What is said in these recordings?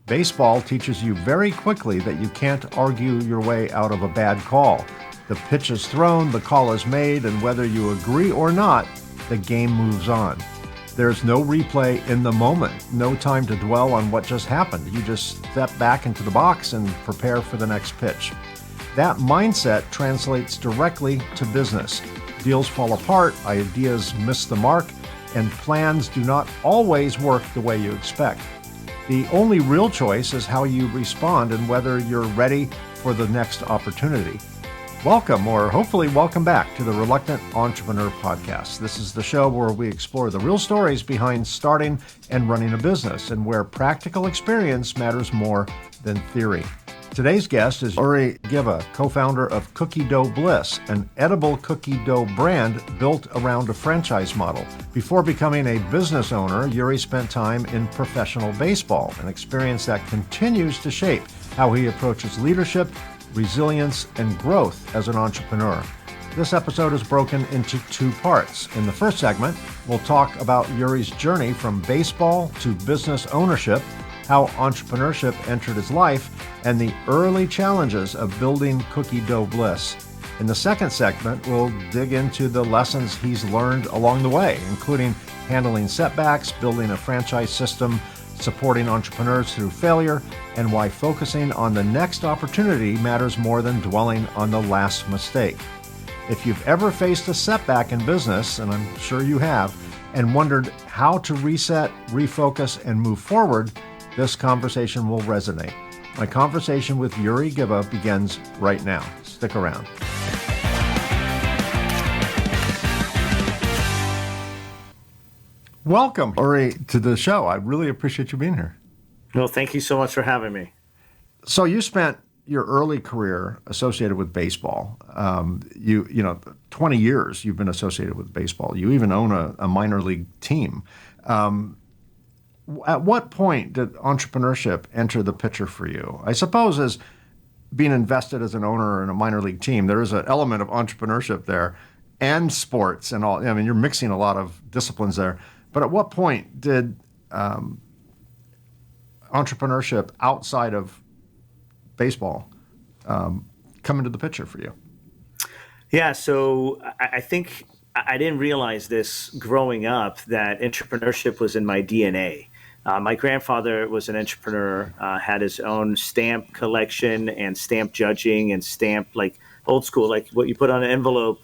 Baseball teaches you very quickly that you can't argue your way out of a bad call. The pitch is thrown, the call is made, and whether you agree or not, the game moves on. There's no replay in the moment, no time to dwell on what just happened. You just step back into the box and prepare for the next pitch. That mindset translates directly to business. Deals fall apart, ideas miss the mark, and plans do not always work the way you expect. The only real choice is how you respond and whether you're ready for the next opportunity. Welcome, or hopefully welcome back to the Reluctant Entrepreneur Podcast. This is the show where we explore the real stories behind starting and running a business and where practical experience matters more than theory. Today's guest is Uri Geva, co-founder of Cookie Dough Bliss, an edible cookie dough brand built around a franchise model. Before becoming a business owner, Uri spent time in professional baseball, an experience that continues to shape how he approaches leadership, resilience, and growth as an entrepreneur. This episode is broken into two parts. In the first segment, we'll talk about Uri's journey from baseball to business ownership, how entrepreneurship entered his life, and the early challenges of building Cookie Dough Bliss. In the second segment, we'll dig into the lessons he's learned along the way, including handling setbacks, building a franchise system, supporting entrepreneurs through failure, and why focusing on the next opportunity matters more than dwelling on the last mistake. If you've ever faced a setback in business, and I'm sure you have, and wondered how to reset, refocus, and move forward, this conversation will resonate. My conversation with Uri Geva begins right now. Stick around. Welcome, Uri, to the show. I really appreciate you being here. Well, thank you so much for having me. So you spent your early career associated with baseball. 20 years you've been associated with baseball. You even own a minor league team. At what point did entrepreneurship enter the picture for you? I suppose as being invested as an owner in a minor league team, there is an element of entrepreneurship there and sports and all. I mean, you're mixing a lot of disciplines there. But at what point did entrepreneurship outside of baseball come into the picture for you? Yeah, so I think I didn't realize this growing up, that entrepreneurship was in my DNA. My grandfather was an entrepreneur, had his own stamp collection and stamp judging and stamp, like old school, like what you put on an envelope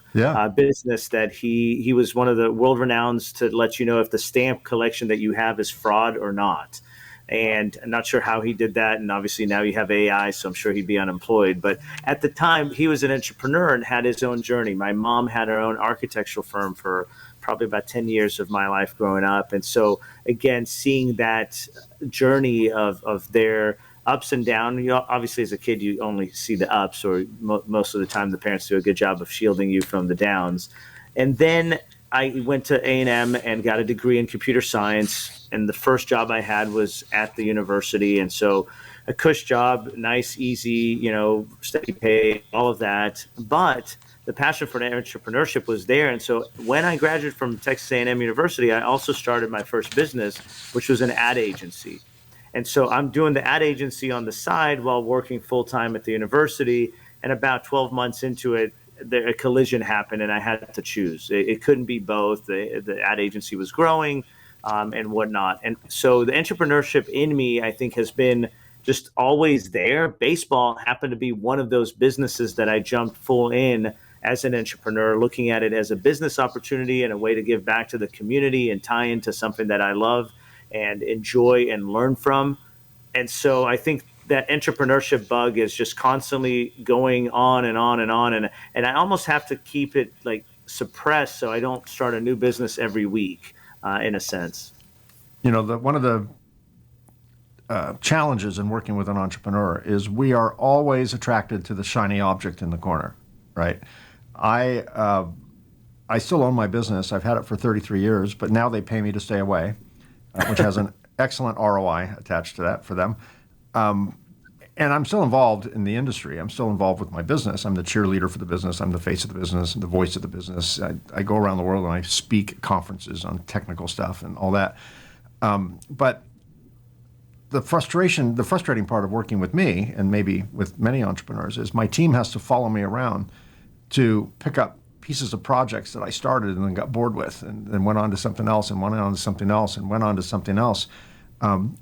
business, that he was one of the world renowned to let you know if the stamp collection that you have is fraud or not. And I'm not sure how he did that. And obviously now you have AI, so I'm sure he'd be unemployed. But at the time, he was an entrepreneur and had his own journey. My mom had her own architectural firm for probably about 10 years of my life growing up. And so, again, seeing that journey of their ups and downs, obviously as a kid, you only see the ups, or most of the time the parents do a good job of shielding you from the downs. And then I went to A&M and got a degree in computer science. And the first job I had was at the university. And so a cush job, nice, easy, steady pay, all of that. But the passion for entrepreneurship was there. And so when I graduated from Texas A&M University, I also started my first business, which was an ad agency. And so I'm doing the ad agency on the side while working full-time at the university. And about 12 months into it, a collision happened and I had to choose. It couldn't be both. The ad agency was growing and whatnot. And so the entrepreneurship in me, I think, has been just always there. Baseball happened to be one of those businesses that I jumped full in as an entrepreneur, looking at it as a business opportunity and a way to give back to the community and tie into something that I love and enjoy and learn from. And so I think that entrepreneurship bug is just constantly going on and on and on. And I almost have to keep it like suppressed so I don't start a new business every week, in a sense. One of the challenges in working with an entrepreneur is we are always attracted to the shiny object in the corner, right? I still own my business. I've had it for 33 years, but now they pay me to stay away, which has an excellent ROI attached to that for them. And I'm still involved in the industry. I'm still involved with my business. I'm the cheerleader for the business. I'm the face of the business, the voice of the business. I go around the world and I speak at conferences on technical stuff and all that. But the frustrating part of working with me, and maybe with many entrepreneurs, is my team has to follow me around to pick up pieces of projects that I started and then got bored with, and then went on to something else, and went on to something else, and went on to something else.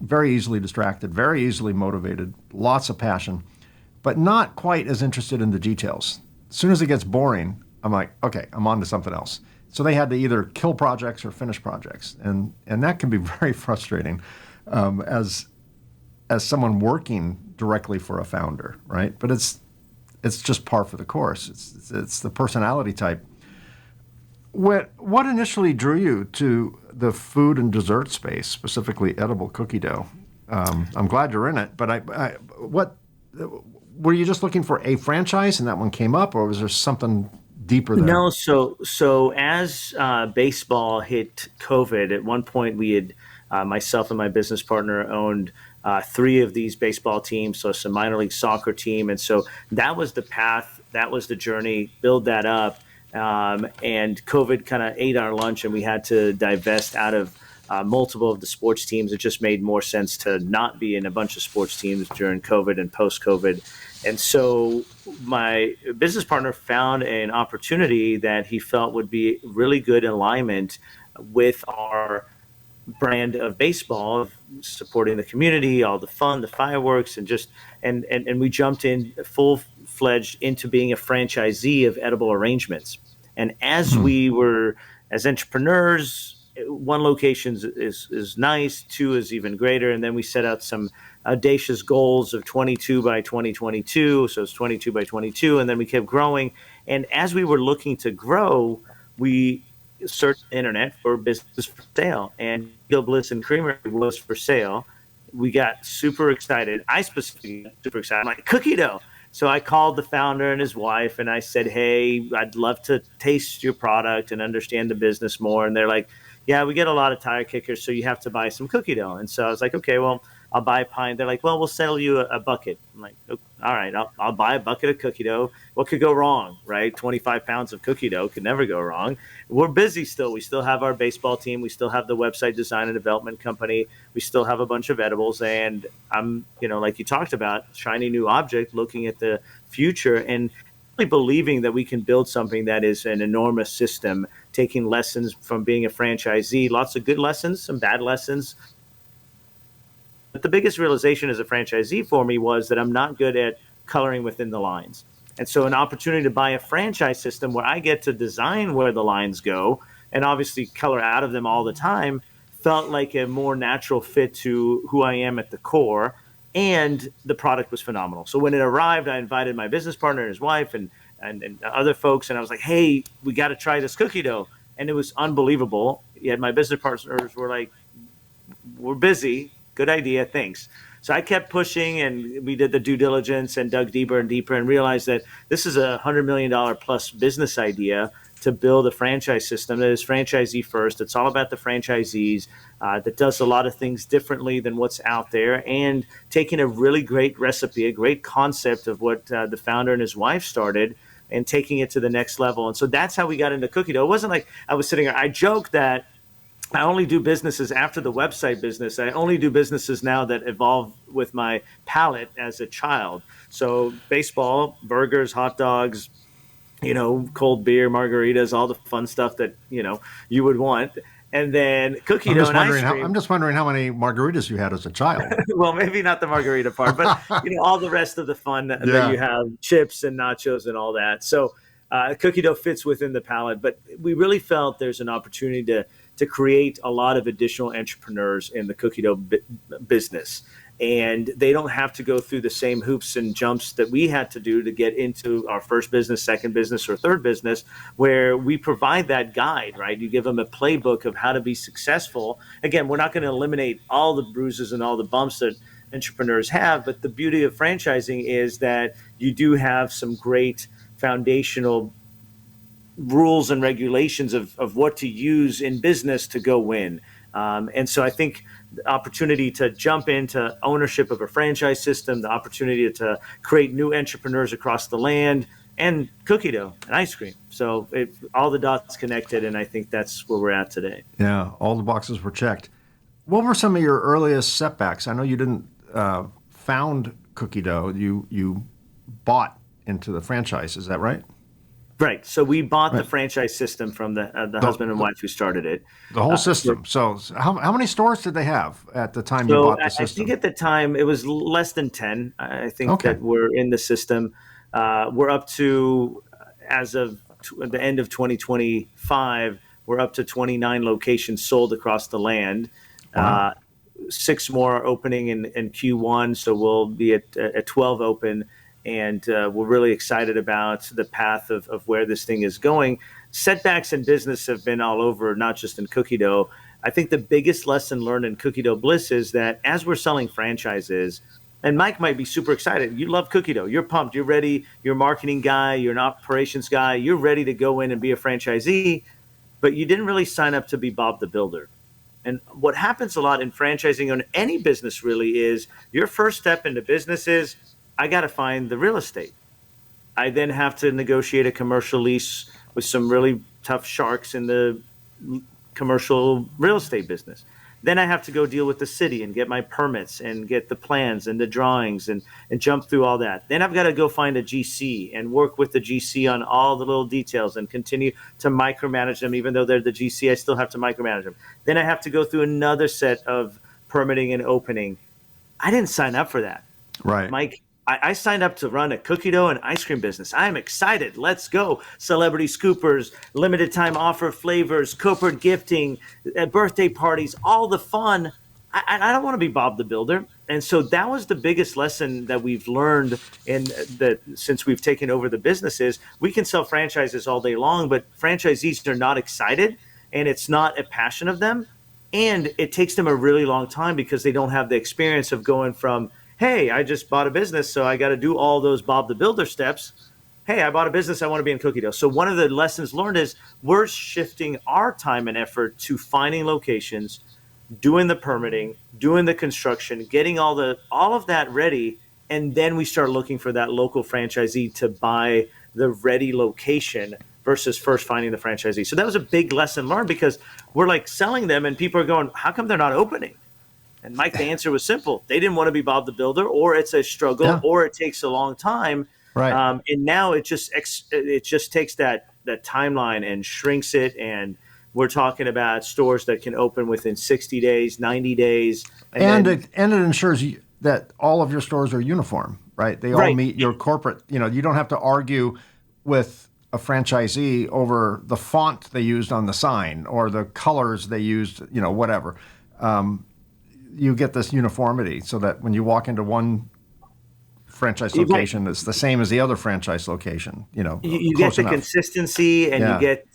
Very easily distracted, very easily motivated, lots of passion, but not quite as interested in the details. As soon as it gets boring, I'm like, okay, I'm on to something else. So they had to either kill projects or finish projects, and that can be very frustrating as someone working directly for a founder, right? But it's just par for the course. It's the personality type. What initially drew you to the food and dessert space, specifically edible cookie dough? I'm glad you're in it, but what were you just looking for a franchise and that one came up, or was there something deeper there? No, so as baseball hit COVID, at one point we had myself and my business partner owned three of these baseball teams, so some minor league soccer team, and so that was the path, that was the journey, build that up, and COVID kind of ate our lunch, and we had to divest out of multiple of the sports teams. It just made more sense to not be in a bunch of sports teams during COVID and post-COVID. And so my business partner found an opportunity that he felt would be really good alignment with our brand of baseball, of supporting the community, all the fun, the fireworks, and just and we jumped in full-fledged into being a franchisee of edible arrangements. And as we were, as entrepreneurs, one location is nice, two is even greater, and then we set out some audacious goals of 22 by 2022, so it's 22 by 22, and then we kept growing. And as we were looking to grow, we searched the internet for business for sale, and Cookie Dough Bliss and Creamery was for sale. We got super excited. I specifically got super excited. I'm like, cookie dough. So I called the founder and his wife, and I said, hey, I'd love to taste your product and understand the business more. And they're like, yeah, we get a lot of tire kickers, so you have to buy some cookie dough. And so I was like, okay, well, I'll buy a pint. They're like, well, we'll sell you a bucket. I'm like, all right, I'll buy a bucket of cookie dough. What could go wrong, right? 25 pounds of cookie dough could never go wrong. We're busy still. We still have our baseball team. We still have the website design and development company. We still have a bunch of edibles. And I'm, like you talked about, shiny new object, looking at the future and really believing that we can build something that is an enormous system, taking lessons from being a franchisee, lots of good lessons, some bad lessons. But the biggest realization as a franchisee for me was that I'm not good at coloring within the lines. And so an opportunity to buy a franchise system where I get to design where the lines go and obviously color out of them all the time felt like a more natural fit to who I am at the core. And the product was phenomenal. So when it arrived, I invited my business partner and his wife and other folks, and I was like, hey, we got to try this cookie dough. And it was unbelievable. Yet my business partners were like, we're busy. Good idea. Thanks. So I kept pushing, and we did the due diligence and dug deeper and deeper and realized that this is a $100 million plus business idea to build a franchise system that is franchisee first. It's all about the franchisees, that does a lot of things differently than what's out there, and taking a really great recipe, a great concept of what the founder and his wife started, and taking it to the next level. And so that's how we got into cookie dough. It wasn't like I was sitting there. I joke that I only do businesses after the website business. I only do businesses now that evolve with my palate as a child. So baseball, burgers, hot dogs, cold beer, margaritas, all the fun stuff that, you would want. And then cookie dough and ice cream. I'm just wondering how many margaritas you had as a child. Well, maybe not the margarita part, but all the rest of the fun that you have, chips and nachos and all that. So cookie dough fits within the palate, but we really felt there's an opportunity to create a lot of additional entrepreneurs in the cookie dough business. And they don't have to go through the same hoops and jumps that we had to do to get into our first business, second business, or third business, where we provide that guide, right? You give them a playbook of how to be successful. Again, we're not going to eliminate all the bruises and all the bumps that entrepreneurs have, but the beauty of franchising is that you do have some great foundational rules and regulations of what to use in business to go win. And so I think the opportunity to jump into ownership of a franchise system, the opportunity to create new entrepreneurs across the land, and cookie dough and ice cream. So all the dots connected, and I think that's where we're at today. Yeah, all the boxes were checked. what were some of your earliest setbacks? I know you didn't found Cookie Dough. You bought into the franchise. Is that right? Right. So we bought the Right. franchise system from the The, husband and the, wife who started it. the whole So, system. So how many stores did they have at the time you so bought the I think system? at the time it was less than 10. I think Okay. that we're in the system. We're up to, as of the end of 2025, we're up to 29 locations sold across the land. Wow. Uh, Six more opening in Q1, so we'll be at 12 open, and we're really excited about the path of where this thing is going. Setbacks in business have been all over, not just in Cookie Dough. I think the biggest lesson learned in Cookie Dough Bliss is that as we're selling franchises, and Mike might be super excited. You love Cookie Dough. You're pumped. You're ready. You're a marketing guy. You're an operations guy. You're ready to go in and be a franchisee, but you didn't really sign up to be Bob the Builder. And what happens a lot in franchising on any business really is your first step into business is I got to find the real estate. I then have to negotiate a commercial lease with some really tough sharks in the commercial real estate business. Then I have to go deal with the city and get my permits and get the plans and the drawings and jump through all that. Then I've got to go find a GC and work with the GC on all the little details and continue to micromanage them. Even though they're the GC, I still have to micromanage them. Then I have to go through another set of permitting and opening. I didn't sign up for that. Right. Mike, I signed up to run a cookie dough and ice cream business. I'm excited. Let's go. Celebrity scoopers, limited time offer flavors, corporate gifting, birthday parties, all the fun. I don't want to be Bob the Builder. And so that was the biggest lesson that we've learned in the since we've taken over the businesses. We can sell franchises all day long, but franchisees are not excited and it's not a passion of them. And it takes them a really long time because they don't have the experience of going from, hey, I just bought a business, so I got to do all those Bob the Builder steps. Hey, I bought a business, I want to be in Cookie Dough. So one of the lessons learned is we're shifting our time and effort to finding locations, doing the permitting, doing the construction, getting all of that ready, and then we start looking for that local franchisee to buy the ready location versus first finding the franchisee. So that was a big lesson learned because we're like selling them and people are going, how come they're not opening? And Mike, the answer was simple. They didn't want to be Bob the Builder, or it's a struggle, Yeah. or it takes a long time. Right. And now it just takes that timeline and shrinks it. And we're talking about stores that can open within 60 days, 90 days, And then it ensures that all of your stores are uniform, right? They all right. meet your corporate. You don't have to argue with a franchisee over the font they used on the sign or the colors they used, whatever. You get this uniformity so that when you walk into one franchise Right. location, it's the same as the other franchise location, You get close the enough. consistency and you Yeah, get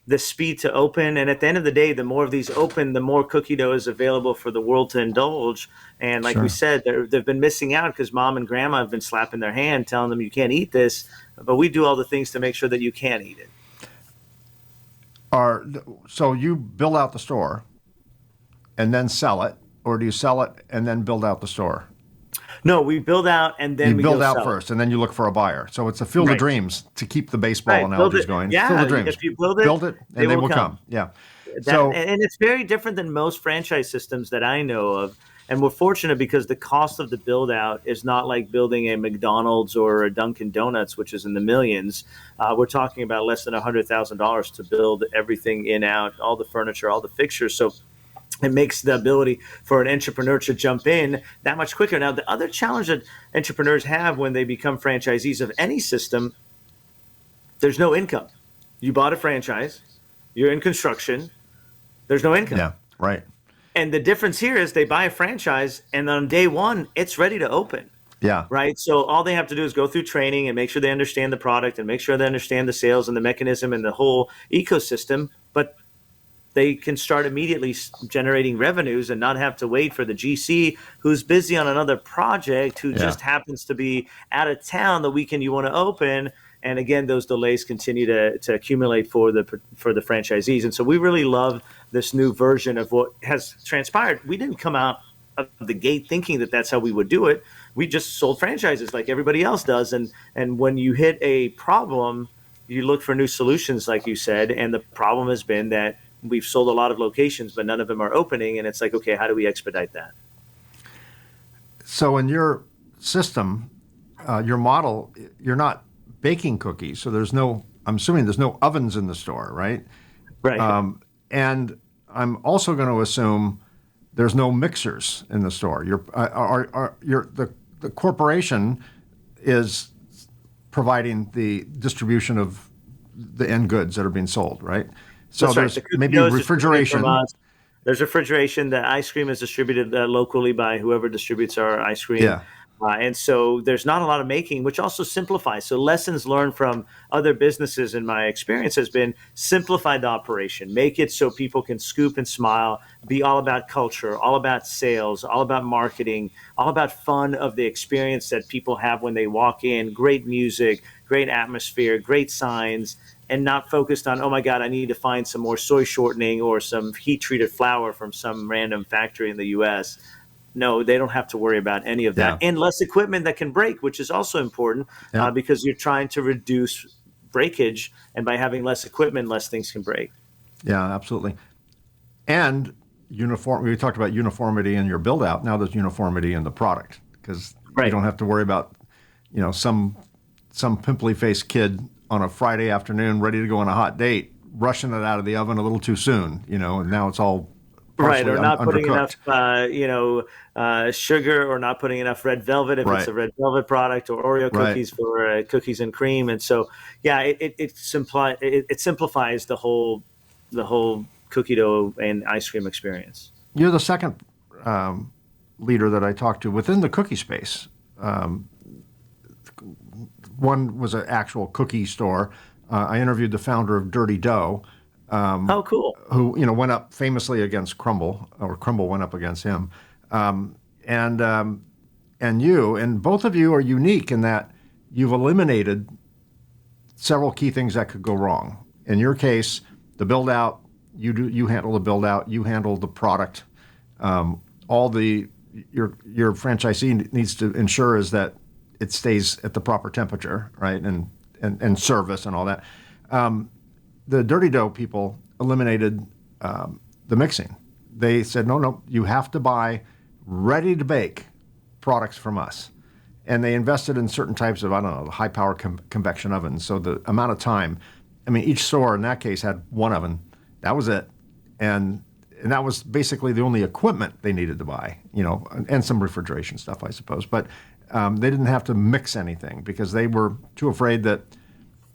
the speed to open. And at the end of the day, the more of these open, the more cookie dough is available for the world to indulge. And like we sure. said, they've been missing out because mom and grandma have been slapping their hand, telling them you can't eat this. But we do all the things to make sure that you can eat it. Are so you build out the store and then sell it, or do you sell it and then build out the store? No, we build out and You then we go build out sell it. first, and then you look for a buyer. So it's a field of Right. dreams to keep the baseball Right. Build analogies it. going. Field Yeah. of dreams. If you build it, Build it, they and they will will come. come. Yeah. That So and it's very different than most franchise systems that I know of. And we're fortunate because the cost of the build out is not like building a McDonald's or a Dunkin' Donuts, which is in the millions. We're talking about less than $100,000 to build everything in out, all the furniture, all the fixtures. So it makes the ability for an entrepreneur to jump in that much quicker. Now, the other challenge that entrepreneurs have when they become franchisees of any system, there's no income. You bought a franchise, you're in construction, there's no income. yeah, right. And the difference here is they buy a franchise and on day one, it's ready to open, Yeah, right? So all they have to do is go through training and make sure they understand the product and make sure they understand the sales and the mechanism and the whole ecosystem. But they can start immediately generating revenues and not have to wait for the GC who's busy on another project who yeah. just happens to be out of town the weekend you want to open. And again, those delays continue to accumulate for the franchisees. And so we really love this new version of what has transpired. We didn't come out of the gate thinking that that's how we would do it. We just sold franchises like everybody else does. And when you hit a problem, you look for new solutions, like you said. And the problem has been that we've sold a lot of locations, but none of them are opening. And it's like, okay, how do we expedite that? So in your system, your model, you're not baking cookies. So I'm assuming there's no ovens in the store, right? Right. And I'm also going to assume there's no mixers in the store. The corporation is providing the distribution of the end goods that are being sold, right? So That's right. there's The cookie maybe dough is distributed from refrigeration. us. There's refrigeration. The ice cream is distributed locally by whoever distributes our ice cream. Yeah, And so there's not a lot of making, which also simplifies. So lessons learned from other businesses in my experience has been simplify the operation, make it so people can scoop and smile, be all about culture, all about sales, all about marketing, all about fun of the experience that people have when they walk in, great music, great atmosphere, great signs, and not focused on, oh my God, I need to find some more soy shortening or some heat treated flour from some random factory in the US. No, they don't have to worry about any of that. yeah, And less equipment that can break, which is also important yeah, because you're trying to reduce breakage. And by having less equipment, less things can break. yeah, absolutely. And uniform. We talked about uniformity in your build out. Now there's uniformity in the product because you Right. don't have to worry about, some pimply faced kid on a Friday afternoon ready to go on a hot date, rushing it out of the oven a little too soon. And now it's all Right. partially Or not putting enough, undercooked. sugar, or not putting enough red velvet if it's Right, a red velvet product, or Oreo right. cookies for cookies and cream. And so, yeah, it simplifies the whole cookie dough and ice cream experience. You're the second leader that I talked to within the cookie space. One was an actual cookie store. I interviewed the founder of Dirty Dough, Oh, cool. who went up famously against Crumble, or Crumble went up against him, um, and um, and both of you are unique in that you've eliminated several key things that could go wrong. In your case, the build out, you handle the build out, you handle the product. All the your franchisee needs to ensure is that it stays at the proper temperature, right, and service and all that. The Dirty Dough people eliminated the mixing. They said, no, you have to buy ready to bake products from us. And they invested in certain types of, I don't know, high power convection ovens. So the amount of time, I mean, each store in that case had one oven. That was it. And that was basically the only equipment they needed to buy, and some refrigeration stuff, I suppose. But they didn't have to mix anything because they were too afraid that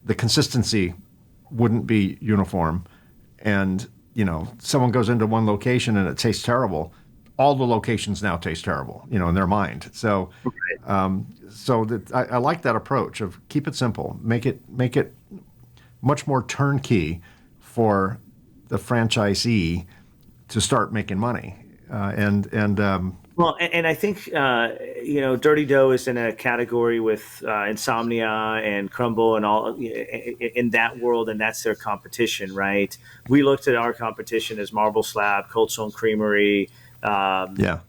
the consistency wouldn't be uniform. And, someone goes into one location and it tastes terrible. All the locations now taste terrible, in their mind. So, I like that approach of keep it simple, make it much more turnkey for the franchisee to start making money. Well, and I think Dirty Dough is in a category with Insomnia and Crumble and all in that world, and that's their competition, right? We looked at our competition as Marble Slab, Cold Stone Creamery, Yeah,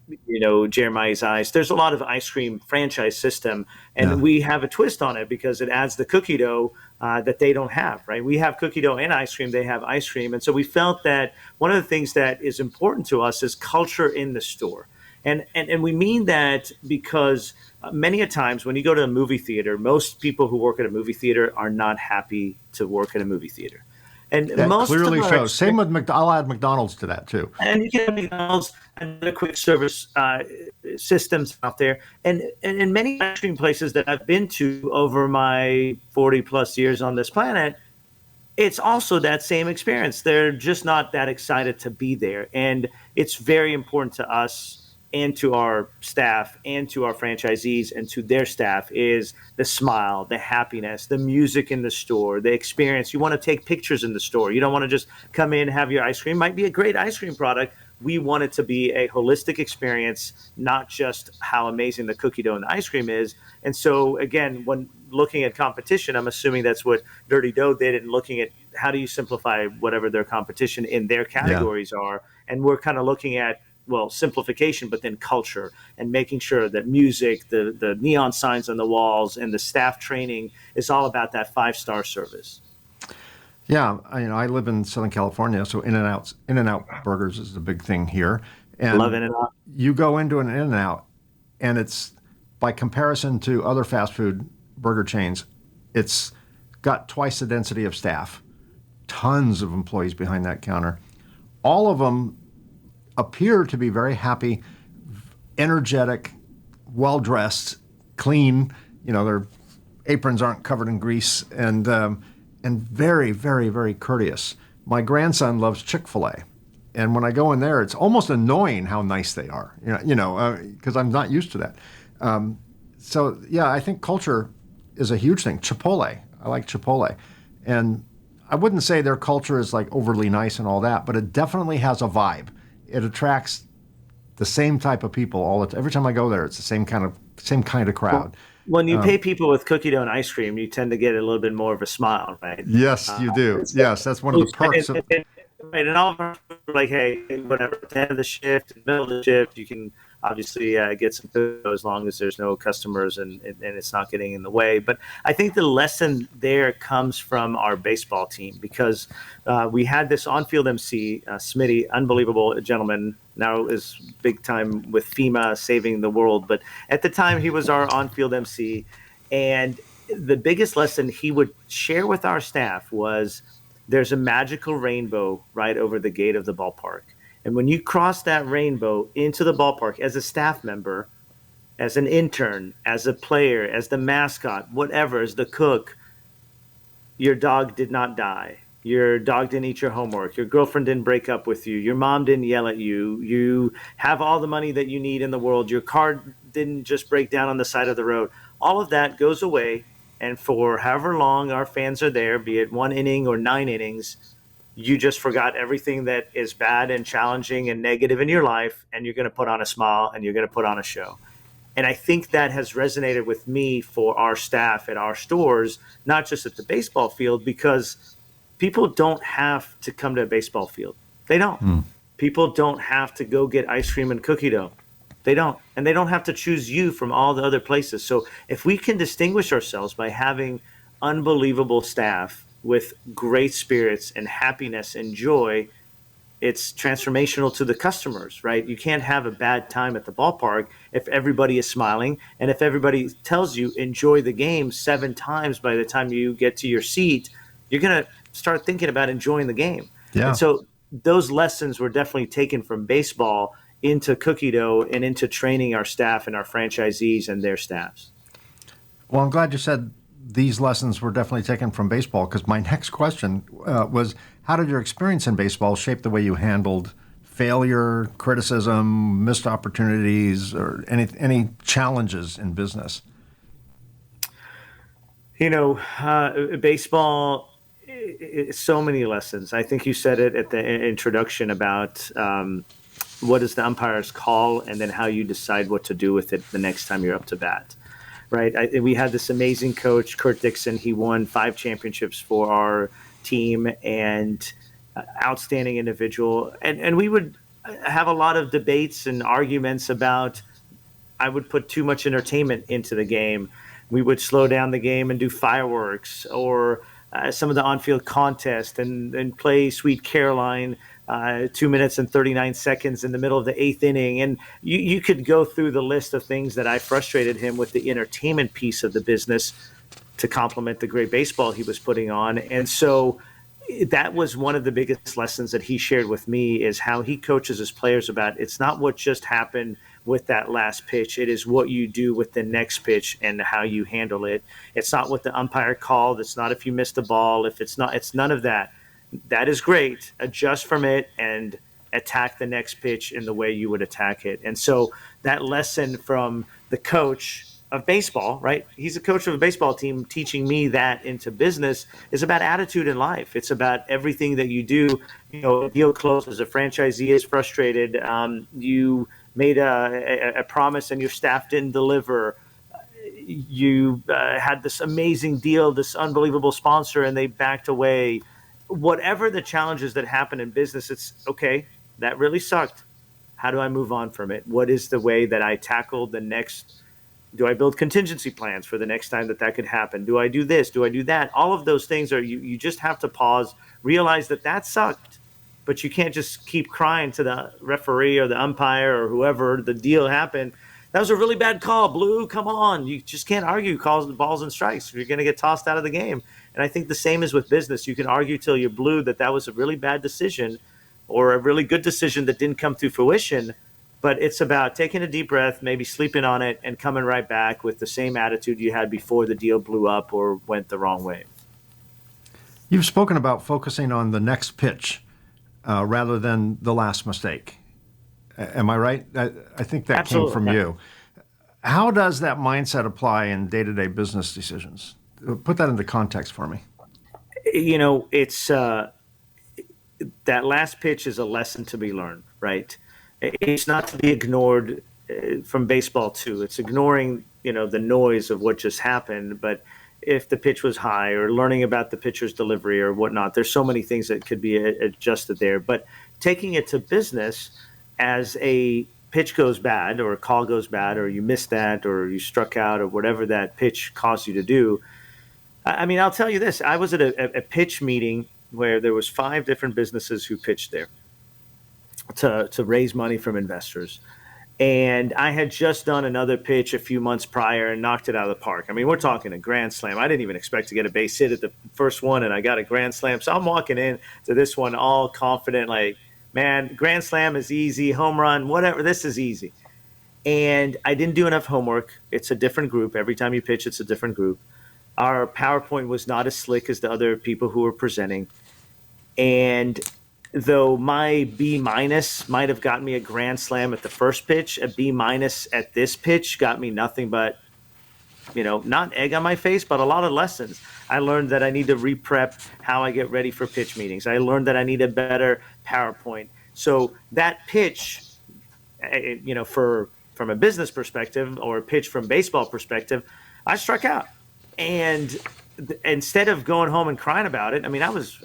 Jeremiah's Ice. There's a lot of ice cream franchise system, yeah, and we have a twist on it because it adds the cookie dough that they don't have, right? We have cookie dough and ice cream. They have ice cream. And so we felt that one of the things that is important to us is culture in the store. And we mean that because many a times when you go to a movie theater, most people who work at a movie theater are not happy to work at a movie theater. And that most of clearly our shows. Same with I'll add McDonald's to that too. and you can have McDonald's and other quick service systems out there. And in many ice cream places that I've been to over my 40 plus years on this planet, it's also that same experience. They're just not that excited to be there. And it's very important to us and to our staff and to our franchisees and to their staff is the smile, the happiness, the music in the store, the experience. You want to take pictures in the store. You don't want to just come in, have your ice cream. Might be a great ice cream product. We want it to be a holistic experience, not just how amazing the cookie dough and the ice cream is. And so, again, when looking at competition, I'm assuming that's what Dirty Dough did, and looking at how do you simplify whatever their competition in their Yeah, categories are. And we're kind of looking at, well, simplification, but then culture and making sure that music, the neon signs on the walls, and the staff training is all about that 5-star service. Yeah, I live in Southern California, so In-N-Out burgers is the big thing here. Love And it. you go into an In-N-Out, and it's by comparison to other fast food burger chains, it's got twice the density of staff, tons of employees behind that counter. All of them appear to be very happy, energetic, well dressed, clean. Their aprons aren't covered in grease, and very, very, very courteous. My grandson loves Chick-fil-A, and when I go in there, it's almost annoying how nice they are. Because I'm not used to that. So yeah, I think culture is a huge thing. Chipotle, I like Chipotle, and I wouldn't say their culture is like overly nice and all that, but it definitely has a vibe. It attracts the same type of people all the time. Every time I go there, it's the same kind of Well, crowd. when you pay people with cookie dough and ice cream, you tend to get a little bit more of a smile, right? Yes, Uh, you do. it's- Yes, that's one of the perks of. right, and all of our like, hey, whatever, at the end of the shift, in the middle of the shift, you can obviously get some food as long as there's no customers and it's not getting in the way. But I think the lesson there comes from our baseball team because we had this on-field MC, Smitty, unbelievable gentleman. Now is big time with FEMA saving the world, but at the time he was our on-field MC, and the biggest lesson he would share with our staff was there's a magical rainbow right over the gate of the ballpark. And when you cross that rainbow into the ballpark as a staff member, as an intern, as a player, as the mascot, whatever, as the cook, your dog did not die. Your dog didn't eat your homework. Your girlfriend didn't break up with you. Your mom didn't yell at you. You have all the money that you need in the world. Your car didn't just break down on the side of the road. All of that goes away. And for however long our fans are there, be it 1 inning or 9 innings, you just forgot everything that is bad and challenging and negative in your life. And you're going to put on a smile and you're going to put on a show. And I think that has resonated with me for our staff at our stores, not just at the baseball field, because people don't have to come to a baseball field. They don't. Hmm. People don't have to go get ice cream and cookie dough. They don't. And they don't have to choose you from all the other places. So if we can distinguish ourselves by having unbelievable staff with great spirits and happiness and joy, it's transformational to the customers, right? You can't have a bad time at the ballpark if everybody is smiling and if everybody tells you enjoy the game 7 times by the time you get to your seat, you're going to start thinking about enjoying the game. And Yeah. so those lessons were definitely taken from baseball into cookie dough and into training our staff and our franchisees and their staffs. Well, I'm glad you said these lessons were definitely taken from baseball because my next question was how did your experience in baseball shape the way you handled failure, criticism, missed opportunities, or any challenges in business? Baseball, so many lessons. I think you said it at the introduction about what is the umpire's call and then how you decide what to do with it the next time you're up to bat. Right. We had this amazing coach, Kurt Dixon. He won 5 championships for our team and outstanding individual. And we would have a lot of debates and arguments about I would put too much entertainment into the game. We would slow down the game and do fireworks or some of the on-field contests and play Sweet Caroline 2 minutes and 39 seconds in the middle of the 8th inning. And you could go through the list of things that I frustrated him with the entertainment piece of the business to complement the great baseball he was putting on. And so that was one of the biggest lessons that he shared with me is how he coaches his players about it's not what just happened with that last pitch. It is what you do with the next pitch and how you handle it. It's not what the umpire called. It's not if you missed the ball. If it's not, it's none of that. That is great. Adjust from it and attack the next pitch in the way you would attack it. And so that lesson from the coach of baseball, right? He's a coach of a baseball team teaching me that into business is about attitude in life. It's about everything that you do. A deal closes, a franchisee is frustrated. You made a promise and your staff didn't deliver. You had this amazing deal, this unbelievable sponsor, and they backed away. Whatever the challenges that happen in business, it's okay. That really sucked. How do I move on from it? What is the way that I tackle the next Do I build contingency plans for the next time that could happen? Do I do this? Do I do that? All of those things are, you just have to pause, realize that sucked, but you can't just keep crying to the referee or the umpire or whoever the deal happened. That was a really bad call, Blue. Come on. You just can't argue calls, balls, and strikes. You're going to get tossed out of the game. And I think the same is with business. You can argue till you're blue that was a really bad decision or a really good decision that didn't come to fruition. But it's about taking a deep breath, maybe sleeping on it, and coming right back with the same attitude you had before the deal blew up or went the wrong way. You've spoken about focusing on the next pitch rather than the last mistake. Am I right? I think that Absolutely. came from you. How does that mindset apply in day-to-day business decisions? Put that into context for me. It's that last pitch is a lesson to be learned, right? It's not to be ignored from baseball too. It's ignoring, the noise of what just happened. But if the pitch was high or learning about the pitcher's delivery or whatnot, there's so many things that could be adjusted there. But taking it to business, as a pitch goes bad or a call goes bad or you missed that or you struck out or whatever that pitch caused you to do. I mean, I'll tell you this. I was at a pitch meeting where there was 5 different businesses who pitched there to raise money from investors. And I had just done another pitch a few months prior and knocked it out of the park. I mean, we're talking a grand slam. I didn't even expect to get a base hit at the first one, and I got a grand slam. So I'm walking in to this one all confident, like, man, grand slam is easy, home run, whatever, this is easy. And I didn't do enough homework. It's a different group. Every time you pitch, it's a different group. Our PowerPoint was not as slick as the other people who were presenting. And though my B- might have gotten me a grand slam at the first pitch, a B- at this pitch got me nothing but, not egg on my face, but a lot of lessons. I learned that I need to re-prep how I get ready for pitch meetings. I learned that I need a better PowerPoint. So that pitch, from a business perspective or a pitch from baseball perspective, I struck out. And instead of going home and crying about it, I mean, I was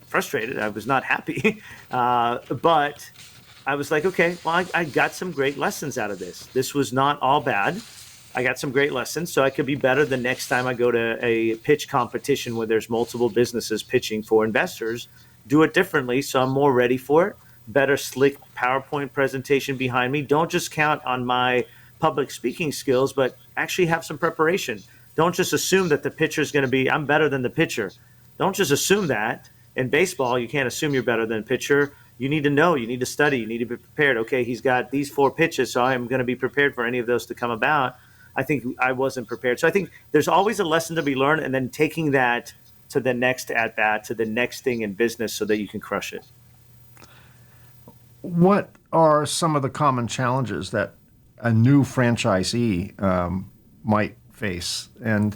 frustrated. I was not happy, but I was like, okay, well, I got some great lessons out of this. This was not all bad. I got some great lessons, so I could be better the next time I go to a pitch competition where there's multiple businesses pitching for investors. Do it differently, so I'm more ready for it. Better slick PowerPoint presentation behind me. Don't just count on my public speaking skills, but actually have some preparation. Don't just assume that the pitcher is going to be, I'm better than the pitcher. Don't just assume that. In baseball, you can't assume you're better than a pitcher. You need to know, you need to study, you need to be prepared. Okay, he's got these 4 pitches, so I'm going to be prepared for any of those to come about. I think I wasn't prepared. So I think there's always a lesson to be learned, and then taking that to the next at-bat, to the next thing in business so that you can crush it. What are some of the common challenges that a new franchisee might face, and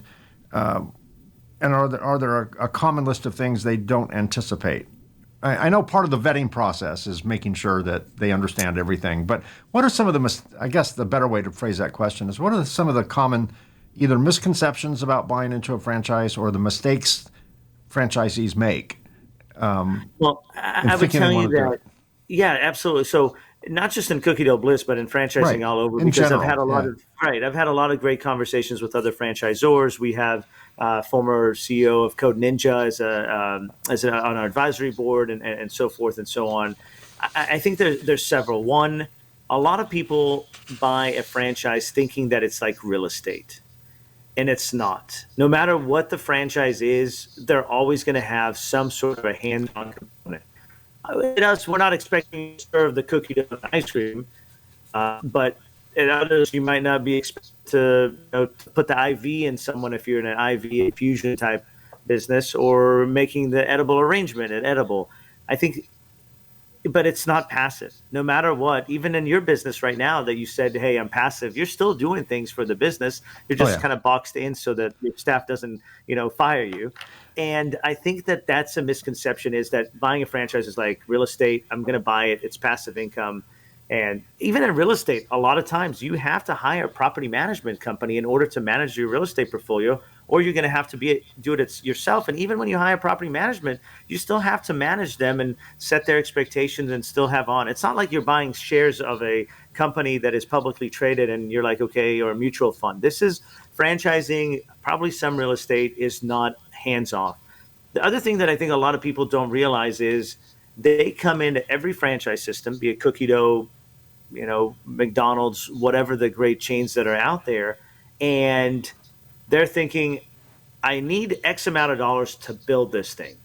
are there a common list of things they don't anticipate? I know part of the vetting process is making sure that they understand everything, but what are some of the, I guess the better way to phrase that question is, what are some of the common either misconceptions about buying into a franchise or the mistakes franchisees make? Well, I would tell you that, yeah, absolutely. So not just in Cookie Dough Bliss, but in franchising Right. all over, In because general, I've had a lot of I've had a lot of great conversations with other franchisors. We have former CEO of Code Ninja on our advisory board, and so forth and so on. I think there's several. One, a lot of people buy a franchise thinking that it's like real estate, and it's not. No matter what the franchise is, they're always going to have some sort of a hands-on component. At us, we're not expecting to serve the cookie dough and ice cream, but at others, you might not be expected to, to put the IV in someone if you're in an IV infusion type business, or making the edible arrangement at edible. I think, but it's not passive. No matter what, even in your business right now that you said, hey, I'm passive, you're still doing things for the business. You're just kind of boxed in so that your staff doesn't, fire you. And I think that that's a misconception, is that buying a franchise is like real estate. I'm going to buy it. It's passive income. And even in real estate, a lot of times you have to hire a property management company in order to manage your real estate portfolio, or you're going to have to do it yourself. And even when you hire property management, you still have to manage them and set their expectations and still have on. It's not like you're buying shares of a company that is publicly traded and you're like, okay, or a mutual fund. This is franchising, probably some real estate is not hands off. The other thing that I think a lot of people don't realize is they come into every franchise system, be it Cookie Dough, McDonald's, whatever the great chains that are out there, and they're thinking, I need X amount of dollars to build this thing.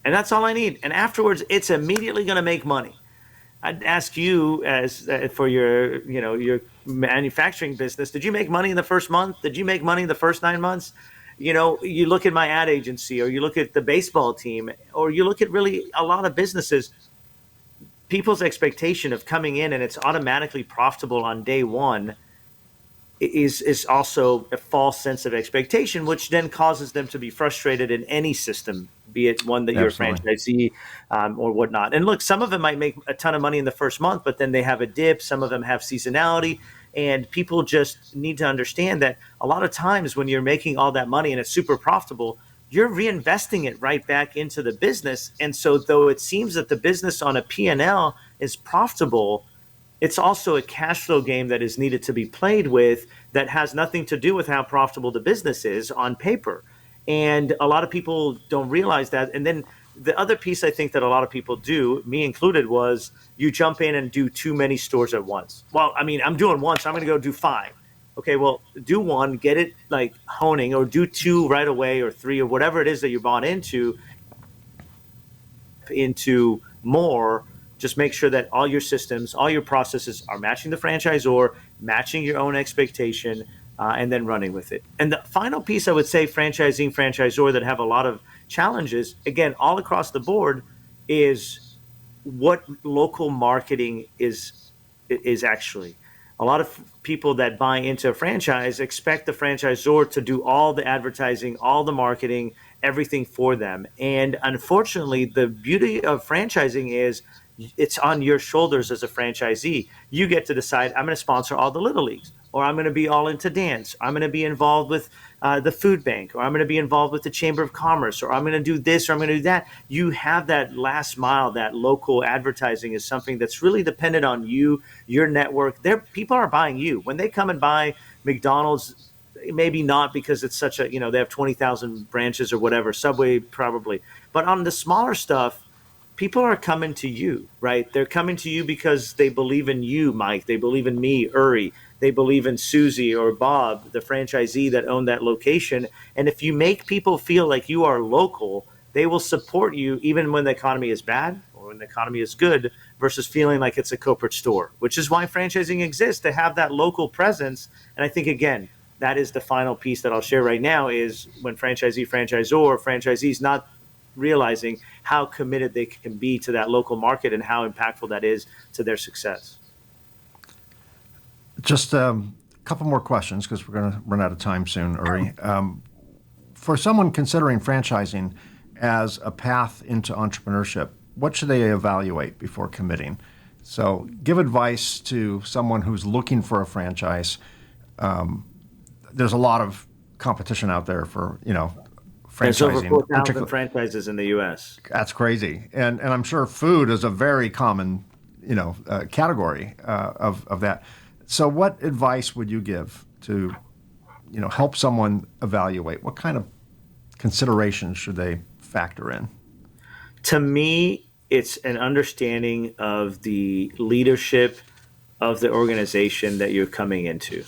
And that's all I need. And afterwards, it's immediately going to make money. I'd ask you, as for your manufacturing business, did you make money in the first month? Did you make money in the first 9 months? You look at my ad agency, or you look at the baseball team, or you look at really a lot of businesses. People's expectation of coming in and it's automatically profitable on day one is also a false sense of expectation, which then causes them to be frustrated in any system, be it one that you're a franchisee or whatnot. And look, some of them might make a ton of money in the first month, but then they have a dip. Some of them have seasonality. And people just need to understand that a lot of times when you're making all that money and it's super profitable, you're reinvesting it right back into the business. And so though it seems that the business on a P&L is profitable, it's also a cash flow game that is needed to be played with that has nothing to do with how profitable the business is on paper. And a lot of people don't realize that. And then the other piece I think that a lot of people do, me included, was you jump in and do too many stores at once. Well, I mean, I'm doing one, so I'm going to go do 5. Okay, well, do one, get it like honing, or do 2 right away, or 3, or whatever it is that you're bought into more. Just make sure that all your systems, all your processes are matching the franchisor, matching your own expectation, and then running with it. And the final piece I would say, franchising, franchisor that have a lot of challenges, again, all across the board, is what local marketing is actually. A lot of people that buy into a franchise expect the franchisor to do all the advertising, all the marketing, everything for them. And unfortunately, the beauty of franchising is it's on your shoulders as a franchisee. You get to decide, I'm going to sponsor all the little leagues, or I'm going to be all into dance. I'm going to be involved with the food bank, or I'm going to be involved with the Chamber of Commerce, or I'm going to do this, or I'm going to do that. You have that last mile, that local advertising is something that's really dependent on you, your network. People are buying you. When they come and buy McDonald's, maybe not because it's such a, they have 20,000 branches or whatever, Subway probably. But on the smaller stuff, people are coming to you, right? They're coming to you because they believe in you, Mike. They believe in me, Uri. They believe in Susie or Bob, the franchisee that owned that location. And if you make people feel like you are local, they will support you even when the economy is bad or when the economy is good, versus feeling like it's a corporate store, which is why franchising exists, to have that local presence. And I think, again, that is the final piece that I'll share right now, is when franchisees not realizing how committed they can be to that local market and how impactful that is to their success. Just a couple more questions because we're going to run out of time soon, Uri. For someone considering franchising as a path into entrepreneurship, what should they evaluate before committing? So give advice to someone who's looking for a franchise. There's a lot of competition out there for, franchising. There's over 4,000 franchises in the U.S. That's crazy. And I'm sure food is a very common, category of that. So what advice would you give to, help someone evaluate? What kind of considerations should they factor in? To me, it's an understanding of the leadership of the organization that you're coming into.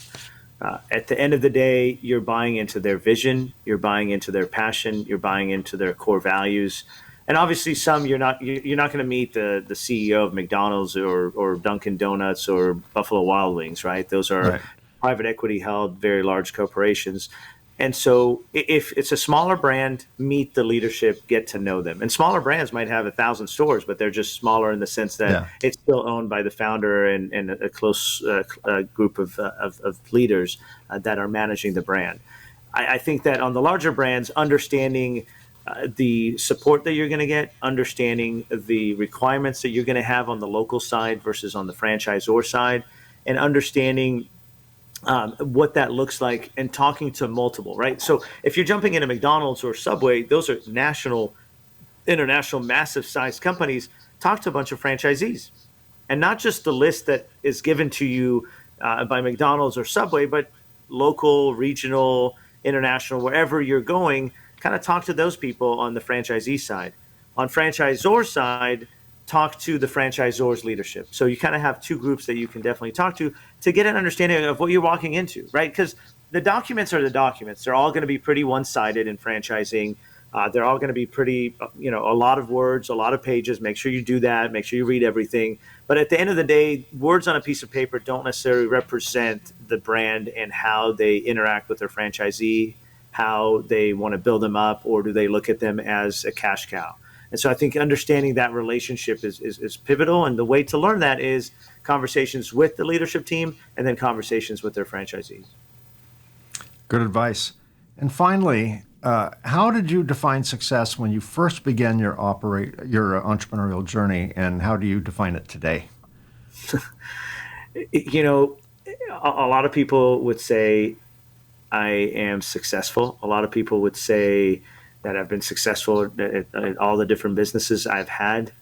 At the end of the day, you're buying into their vision, you're buying into their passion, you're buying into their core values. And obviously some you're not going to meet the CEO of McDonald's or Dunkin' Donuts or Buffalo Wild Wings, right? Those are Right. private equity held, very large corporations. And so if it's a smaller brand, meet the leadership, get to know them. And smaller brands might have 1,000 stores, but they're just smaller in the sense that it's still owned by the founder and a close group of leaders that are managing the brand. I think that on the larger brands, understanding the support that you're going to get, understanding the requirements that you're going to have on the local side versus on the franchisor side, and understanding what that looks like, and talking to multiple, right? So if you're jumping into McDonald's or Subway, those are national, international, massive sized companies. Talk to a bunch of franchisees and not just the list that is given to you by McDonald's or Subway, but local, regional, international, wherever you're going. Kind of talk to those people on the franchisee side. On franchisor side, talk to the franchisor's leadership. So you kind of have two groups that you can definitely talk to get an understanding of what you're walking into, right? Because the documents are the documents. They're all going to be pretty one-sided in franchising. They're all going to be pretty, a lot of words, a lot of pages. Make sure you do that. Make sure you read everything. But at the end of the day, words on a piece of paper don't necessarily represent the brand and how they interact with their franchisee, how they want to build them up, or do they look at them as a cash cow. And so I think understanding that relationship is pivotal. And the way to learn that is conversations with the leadership team and then conversations with their franchisees. Good advice. And finally, how did you define success when you first began your entrepreneurial journey, and how do you define it today? A lot of people would say I am successful. A lot of people would say that I've been successful at all the different businesses I've had.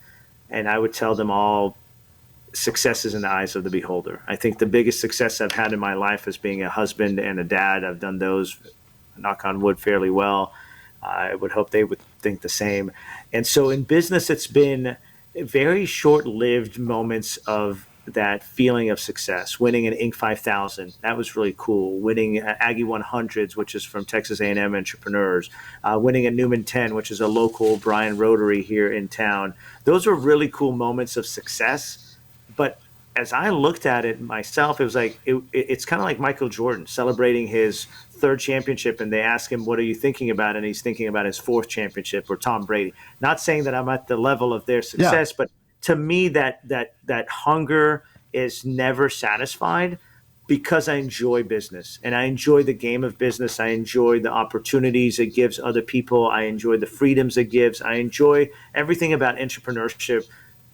And I would tell them all, success is in the eyes of the beholder. I think the biggest success I've had in my life is being a husband and a dad. I've done those, knock on wood, fairly well. I would hope they would think the same. And so in business, it's been very short-lived moments of that feeling of success. Winning an Inc. 5000, that was really cool. Winning Aggie 100s, which is from Texas A&M Entrepreneurs. Winning a Newman 10, which is a local Bryan Rotary here in town. Those were really cool moments of success. But as I looked at it myself, it was like it's kind of like Michael Jordan celebrating his third championship, and they ask him, what are you thinking about? And he's thinking about his fourth championship, or Tom Brady. Not saying that I'm at the level of their success, but to me, that hunger is never satisfied, because I enjoy business and I enjoy the game of business. I enjoy the opportunities it gives other people. I enjoy the freedoms it gives. I enjoy everything about entrepreneurship.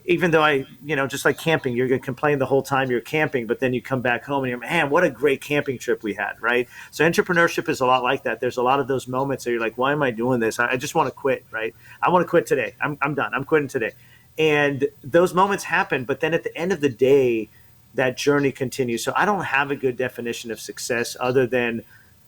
Even though just like camping, you're going to complain the whole time you're camping, but then you come back home and you're, man, what a great camping trip we had, right? So entrepreneurship is a lot like that. There's a lot of those moments that you're like, why am I doing this? I just want to quit, right? I want to quit today. I'm done. I'm quitting today. And those moments happen, but then at the end of the day, that journey continues. So I don't have a good definition of success other than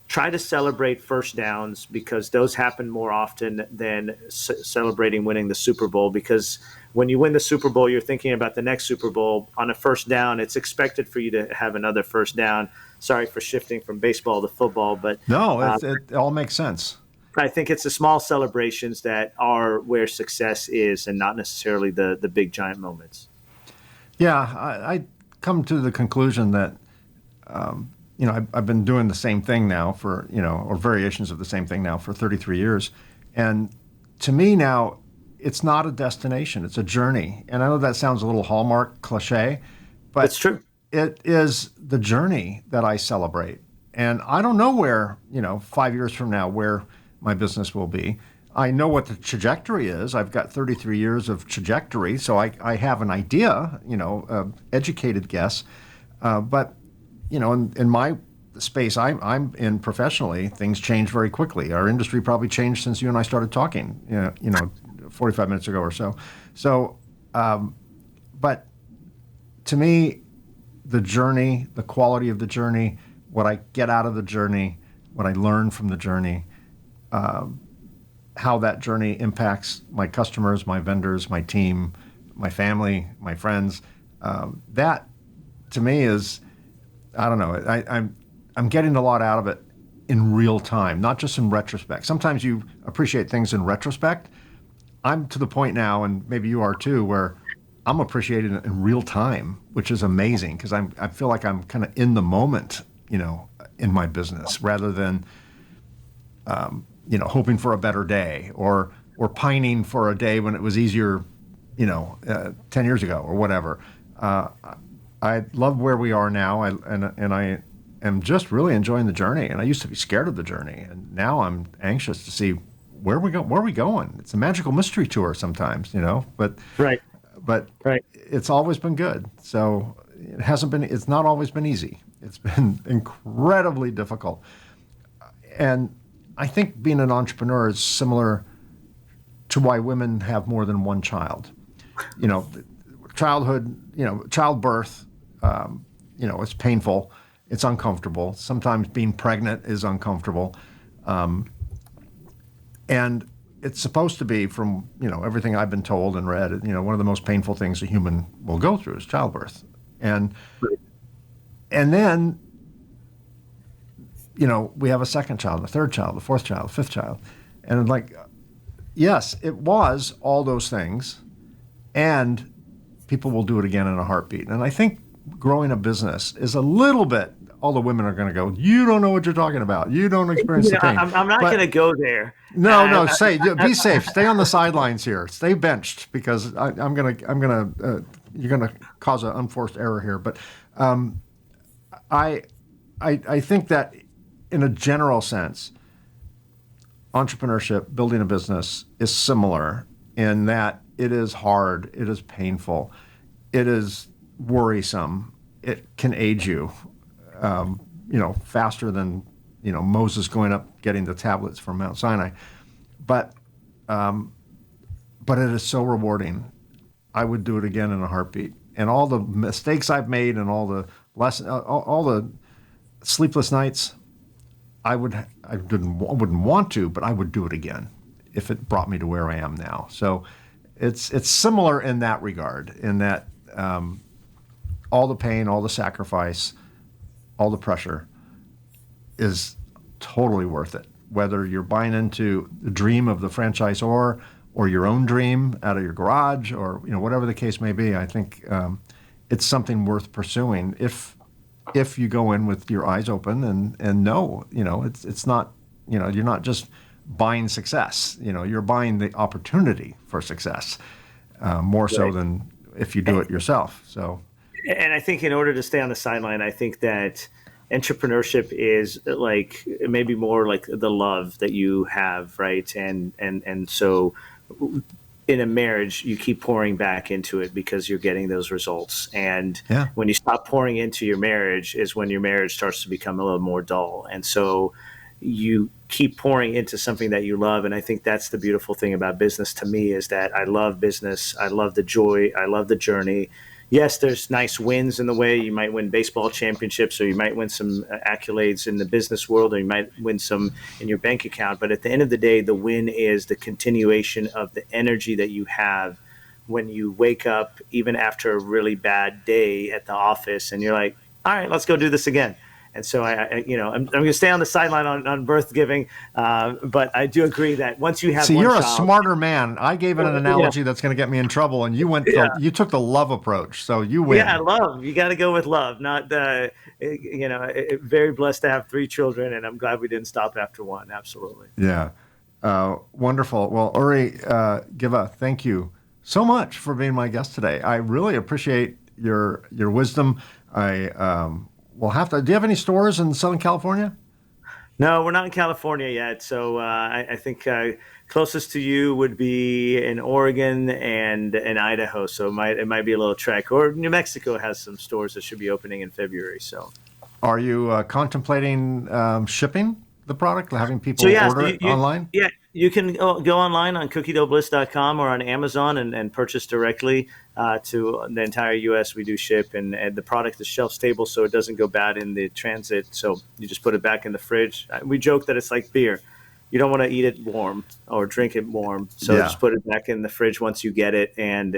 try to celebrate first downs, because those happen more often than celebrating winning the Super Bowl. Because when you win the Super Bowl, you're thinking about the next Super Bowl. On a first down, it's expected for you to have another first down. Sorry for shifting from baseball to football, but no, it all makes sense. I think it's the small celebrations that are where success is, and not necessarily the big giant moments. Yeah, I come to the conclusion that I've been doing the same thing now for, or variations of the same thing now for 33 years. And to me now, it's not a destination, it's a journey. And I know that sounds a little Hallmark cliche, but it's true. It is the journey that I celebrate. And I don't know where, 5 years from now, where my business will be. I know what the trajectory is. I've got 33 years of trajectory, so I have an idea, educated guess. But in my space I'm in professionally, things change very quickly. Our industry probably changed since you and I started talking, 45 minutes ago or so. So, but to me, the journey, the quality of the journey, what I get out of the journey, what I learn from the journey, how that journey impacts my customers, my vendors, my team, my family, my friends, that to me is, I don't know, I'm getting a lot out of it in real time, not just in retrospect. Sometimes you appreciate things in retrospect. I'm to the point now, and maybe you are too, where I'm appreciating it in real time, which is amazing, because I feel like I'm kind of in the moment, in my business, rather than hoping for a better day or pining for a day when it was easier, 10 years ago or whatever. I love where we are now, and I am just really enjoying the journey. And I used to be scared of the journey, and now I'm anxious to see where are we going. It's a magical mystery tour sometimes, but right. It's always been good. So it's not always been easy. It's been incredibly difficult. And I think being an entrepreneur is similar to why women have more than one child. childbirth, it's painful. It's uncomfortable. Sometimes being pregnant is uncomfortable. And it's supposed to be, from, everything I've been told and read, one of the most painful things a human will go through is childbirth. And then, we have a second child, a third child, a fourth child, a fifth child. And yes, it was all those things, and people will do it again in a heartbeat. And I think growing a business is a little bit, all the women are going to go, you don't know what you're talking about. You don't experience the pain. I'm not going to go there. No, be safe. Stay on the sidelines here. Stay benched, because you're going to cause an unforced error here. But I think that in a general sense, entrepreneurship, building a business, is similar in that it is hard, it is painful, it is worrisome, it can age you, faster than, Moses going up getting the tablets from Mount Sinai. But it is so rewarding. I would do it again in a heartbeat. And all the mistakes I've made and all the all the sleepless nights, I wouldn't want to, but I would do it again if it brought me to where I am now. So it's similar in that regard, in that all the pain, all the sacrifice, all the pressure is totally worth it. Whether you're buying into the dream of the franchisor or your own dream out of your garage, or whatever the case may be, I think it's something worth pursuing if you go in with your eyes open and know, it's not, you're not just buying success. You're buying the opportunity for success, more so than if you do it yourself. So, and I think in order to stay on the sideline, I think that entrepreneurship is like maybe more like the love that you have, right? And so in a marriage, you keep pouring back into it because you're getting those results. And when you stop pouring into your marriage is when your marriage starts to become a little more dull. And so you keep pouring into something that you love. And I think that's the beautiful thing about business to me, is that I love business. I love the joy. I love the journey. Yes, there's nice wins in the way. You might win baseball championships, or you might win some accolades in the business world, or you might win some in your bank account. But at the end of the day, the win is the continuation of the energy that you have when you wake up, even after a really bad day at the office, and you're like, all right, let's go do this again. And so I'm going to stay on the sideline on birth giving, but I do agree that once you have See, one you're child, a smarter man. I gave it an analogy that's going to get me in trouble, and you you took the love approach, so you win. Yeah, love. You got to go with love. Not very blessed to have 3 children, and I'm glad we didn't stop after 1. Absolutely. Yeah, wonderful. Well, Uri Geva, thank you so much for being my guest today. I really appreciate your wisdom. We'll have to. Do you have any stores in Southern California? No, we're not in California yet. So I think closest to you would be in Oregon and in Idaho. So it might be a little trek. Or New Mexico has some stores that should be opening in February. So, are you contemplating shipping the product, having people order it online? Yeah, you can go online on cookiedoughbliss.com or on Amazon and purchase directly to the entire U.S. We do ship, and the product is shelf stable, so it doesn't go bad in the transit. So you just put it back in the fridge. We joke that it's like beer. You don't want to eat it warm or drink it warm, so just put it back in the fridge once you get it, and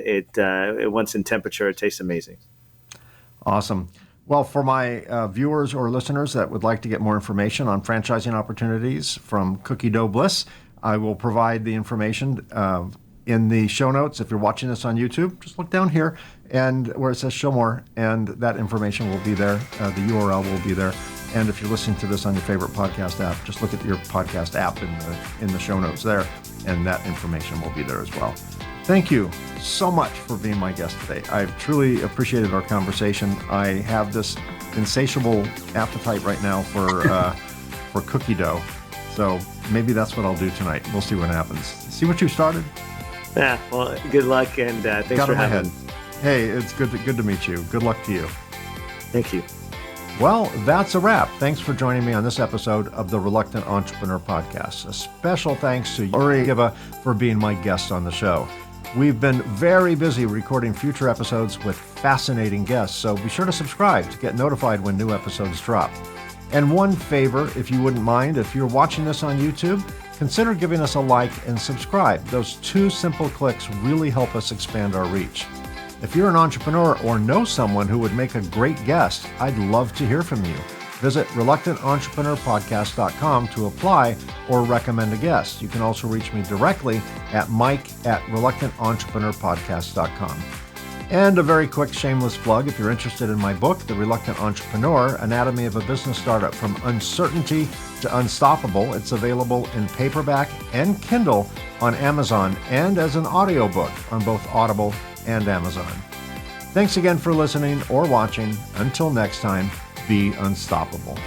once in temperature, it tastes amazing. Awesome. Well, for my viewers or listeners that would like to get more information on franchising opportunities from Cookie Dough Bliss, I will provide the information in the show notes. If you're watching this on YouTube, just look down here and where it says show more, and that information will be there. The URL will be there. And if you're listening to this on your favorite podcast app, just look at your podcast app in the show notes there, and that information will be there as well. Thank you so much for being my guest today. I've truly appreciated our conversation. I have this insatiable appetite right now for cookie dough. So maybe that's what I'll do tonight. We'll see what happens. See what you started? Yeah, well, good luck, and thanks for having me. Hey, it's good to meet you. Good luck to you. Thank you. Well, that's a wrap. Thanks for joining me on this episode of the Reluctant Entrepreneur Podcast. A special thanks to Uri Geva for being my guest on the show. We've been very busy recording future episodes with fascinating guests, so be sure to subscribe to get notified when new episodes drop. And one favor, if you wouldn't mind, if you're watching this on YouTube, consider giving us a like and subscribe. Those 2 simple clicks really help us expand our reach. If you're an entrepreneur or know someone who would make a great guest, I'd love to hear from you. Visit reluctantentrepreneur.podcast.com to apply or recommend a guest. You can also reach me directly at mike@reluctantentrepreneur.podcast.com. And a very quick shameless plug, if you're interested in my book, The Reluctant Entrepreneur, Anatomy of a Business Startup from Uncertainty to Unstoppable, it's available in paperback and Kindle on Amazon and as an audiobook on both Audible and Amazon. Thanks again for listening or watching. Until next time, be unstoppable.